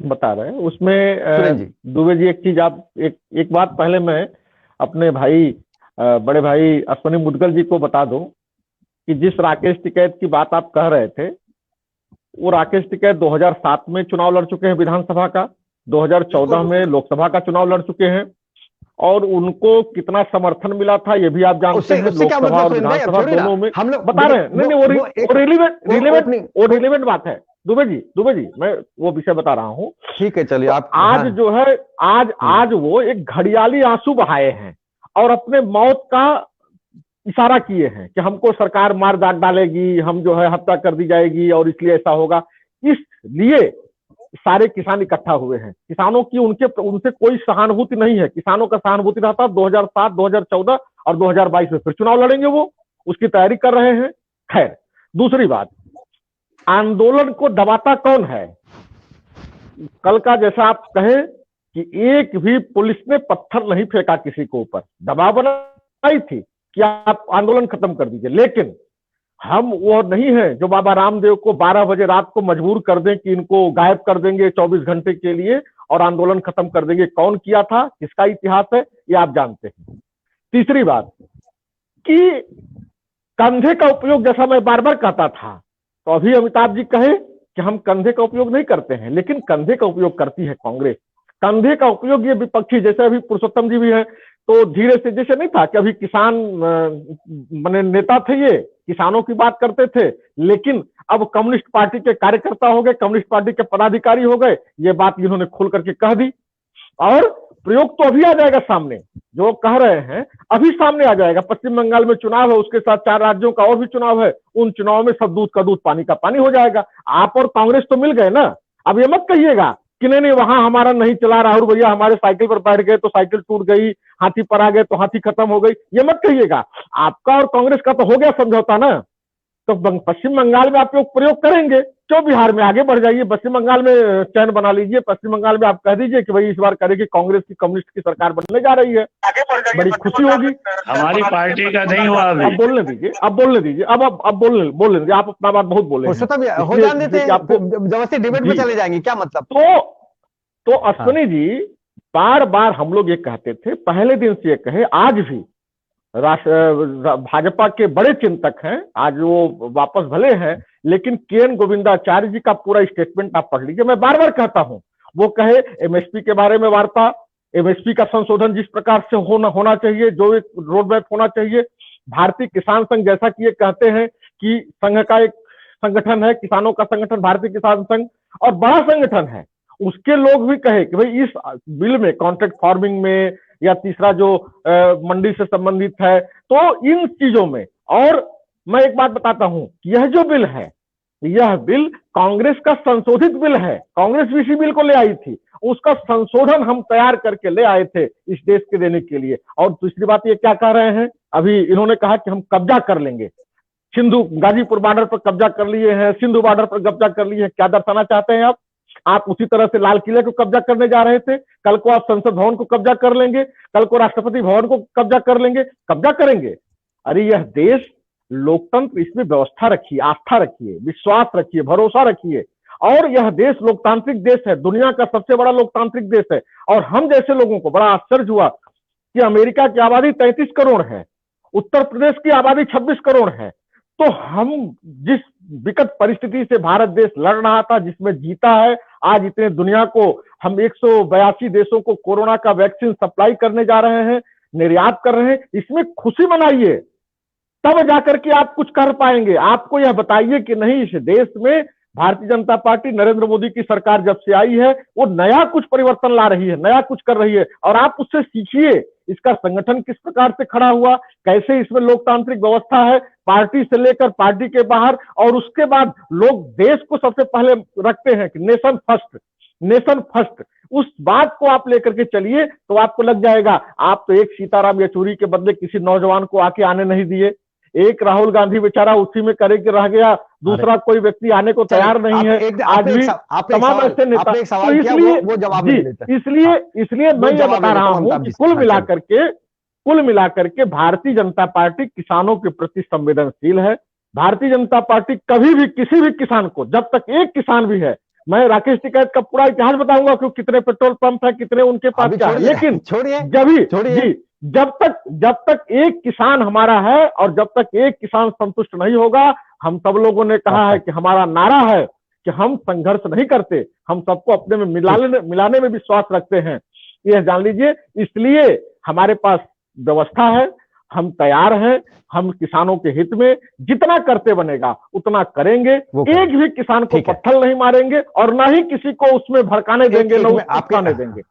बता रहे हैं उसमें सुरेश जी। दुबे जी, एक चीज आप एक बात पहले मैं अपने भाई बड़े भाई अश्वनी मुदगल जी को बता दूं कि जिस राकेश टिकैत की बात आप कह रहे थे, वो राकेश टिकैत 2007 में चुनाव लड़ चुके हैं विधानसभा का, 2014 में लोकसभा का चुनाव लड़ चुके हैं, और उनको कितना समर्थन मिला था ये भी आप जानते उससे हैं, उससे क्या लोकसभा मतलब और सुरेंद्र भाई, अब विधानसभा छोड़िए ना, दोनों में हम लोग बता रहे हैं। नहीं नहीं, वो रिलेवेंट बात है दुबे जी, मैं वो विषय बता रहा हूँ। ठीक है, चलिए तो आप। आज हाँ, जो है, आज वो एक घड़ियाली आंसू बहाए हैं और अपने मौत का इशारा किए हैं कि हमको सरकार मार डालेगी, हम जो है हत्या कर दी जाएगी और इसलिए ऐसा होगा। इसलिए सारे किसान इकट्ठा हुए हैं। किसानों की उनसे कोई सहानुभूति नहीं है। किसानों का सहानुभूति रहता 2007, 2014 और 2022 में फिर चुनाव लड़ेंगे, वो उसकी तैयारी कर रहे हैं। खैर, दूसरी बात, आंदोलन को दबाता कौन है? कल का जैसा आप कहे कि एक भी पुलिस ने पत्थर नहीं फेंका किसी को ऊपर, दबाव बनाई थी कि आप आंदोलन खत्म कर दीजिए, लेकिन हम वो नहीं है जो बाबा रामदेव को 12 बजे रात को मजबूर कर दें कि इनको गायब कर देंगे 24 घंटे के लिए और आंदोलन खत्म कर देंगे। कौन किया था, किसका इतिहास है, ये आप जानते हैं। तीसरी बात कि कंधे का उपयोग, जैसा मैं बार बार कहता था, तो अभी अमिताभ जी कहे कि हम कंधे का उपयोग नहीं करते हैं, लेकिन कंधे का उपयोग करती है कांग्रेस। कंधे का उपयोग ये विपक्षी, जैसे अभी पुरुषोत्तम जी भी हैं, तो धीरे से, जैसे नहीं था कि अभी किसान माने नेता थे, ये किसानों की बात करते थे, लेकिन अब कम्युनिस्ट पार्टी के कार्यकर्ता हो गए, कम्युनिस्ट पार्टी के पदाधिकारी हो गए। ये बात इन्होंने खोल करके कह दी और प्रयोग तो अभी आ जाएगा सामने, जो कह रहे हैं अभी सामने आ जाएगा। पश्चिम बंगाल में चुनाव है, उसके साथ 4 राज्यों का और भी चुनाव है, उन चुनाव में सब दूध का दूध पानी का पानी हो जाएगा। आप और कांग्रेस तो मिल गए ना। अब ये मत कहिएगा कि नहीं नहीं वहां हमारा नहीं चला, राहुल भैया हमारे साइकिल पर बैठ गए तो साइकिल टूट गई, हाथी पर आ गए तो हाथी खत्म हो गई, ये मत कहिएगा। आपका और कांग्रेस का तो हो गया समझौता ना। तो पश्चिम बंगाल में आप लोग प्रयोग करेंगे, क्यों बिहार में आगे बढ़ जाइए, पश्चिम बंगाल में चयन बना लीजिए। पश्चिम बंगाल में आप कह दीजिए कि भाई इस बार करेगी कांग्रेस की, कम्युनिस्ट की सरकार बनने जा रही है, आगे बढ़ जाइए, बड़ी खुशी होगी। हमारी पार्टी का नहीं हुआ अभी। अब बोलने दीजिए, अब बोलने दीजिए, अब बोलने दीजिए। आप अपना बात बहुत बोले हैं, हो जाने देते हैं, जबरदस्ती डिबेट में चले जाएंगे, क्या मतलब? तो अश्वनी जी, बार बार हम लोग ये कहते थे, पहले दिन से ये कहे, आज भी भाजपा के बड़े चिंतक हैं, आज वो वापस भले हैं, लेकिन केएन गोविंदाचार्य जी का पूरा स्टेटमेंट आप पढ़ लीजिए। मैं बार बार कहता हूं, वो कहे एमएसपी के बारे में वार्ता, एमएसपी का संशोधन जिस प्रकार से होना चाहिए, जो एक रोड मैप होना चाहिए। भारतीय किसान संघ, जैसा कि ये कहते हैं कि संघ का एक संगठन है, किसानों का संगठन भारतीय किसान संघ, और बड़ा संगठन है, उसके लोग भी कहे कि भाई इस बिल में कॉन्ट्रैक्ट फार्मिंग में या तीसरा जो मंडी से संबंधित है, तो इन चीजों में। और मैं एक बात बताता हूं, यह जो बिल है, यह बिल कांग्रेस का संशोधित बिल है। कांग्रेस भी इसी बिल को ले आई थी, उसका संशोधन हम तैयार करके ले आए थे इस देश के देने के लिए। और दूसरी बात ये क्या कह रहे हैं, अभी इन्होंने कहा कि हम कब्जा कर लेंगे, सिंधु गाजीपुर बॉर्डर पर कब्जा कर लिए हैं, सिंधु बॉर्डर पर कब्जा कर लिए हैं। क्या दर्शाना चाहते हैं आप उसी तरह से लाल किले को कब्जा करने जा रहे थे, कल को आप संसद भवन को कब्जा कर लेंगे, कल को राष्ट्रपति भवन को कब्जा कर लेंगे, कब्जा करेंगे। अरे यह देश लोकतंत्र, इसमें व्यवस्था रखिए, आस्था रखिए, विश्वास रखिए, भरोसा रखिए। और यह देश लोकतांत्रिक देश है, दुनिया का सबसे बड़ा लोकतांत्रिक देश है। और हम जैसे लोगों को बड़ा आश्चर्य हुआ कि अमेरिका की आबादी 33 करोड़ है, उत्तर प्रदेश की आबादी 26 करोड़ है, तो हम जिस विकट परिस्थिति से भारत देश लड़ रहा था, जिसमें जीता है, आज इतने दुनिया को हम 182 देशों को कोरोना का वैक्सीन सप्लाई करने जा रहे हैं, निर्यात कर रहे हैं, इसमें खुशी मनाइए, तब जाकर के आप कुछ कर पाएंगे। आपको यह बताइए कि नहीं, इस देश में भारतीय जनता पार्टी, नरेंद्र मोदी की सरकार जब से आई है, वो नया कुछ परिवर्तन ला रही है, नया कुछ कर रही है, और आप उससे सीखिए। इसका संगठन किस प्रकार से खड़ा हुआ, कैसे इसमें लोकतांत्रिक व्यवस्था है, पार्टी से लेकर पार्टी के बाहर, और उसके बाद लोग देश को सबसे पहले रखते हैं कि नेशन फर्स्ट, नेशन फर्स्ट। उस बात को आप लेकर के चलिए, तो आपको लग जाएगा। आप तो एक सीताराम येचुरी के बदले किसी नौजवान को आके आने नहीं दिए, एक राहुल गांधी बेचारा उसी में करे के रह गया, दूसरा कोई व्यक्ति आने को तैयार नहीं है। आज भी तमाम ऐसे नेता, तो इसलिए मैं ये बता रहा हूं कि कुल मिलाकर के भारतीय जनता पार्टी किसानों के प्रति संवेदनशील है। भारतीय जनता पार्टी कभी भी किसी भी किसान को, जब तक एक किसान भी है, मैं राकेश टिकैत का पूरा इतिहास बताऊंगा कि कितने पेट्रोल पंप है, कितने उनके पास क्या है, लेकिन छोड़िए जी जब तक एक किसान हमारा है और जब तक एक किसान संतुष्ट नहीं होगा, हम सब लोगों ने कहा है कि हमारा नारा है कि हम संघर्ष नहीं करते, हम सबको अपने में मिलाने में विश्वास रखते हैं, यह जान लीजिए। इसलिए हमारे पास व्यवस्था है, हम तैयार हैं, हम किसानों के हित में जितना करते बनेगा उतना करेंगे, एक भी किसान को पत्थर नहीं मारेंगे और ना ही किसी को उसमें भड़काने देंगे, ना उसको देंगे।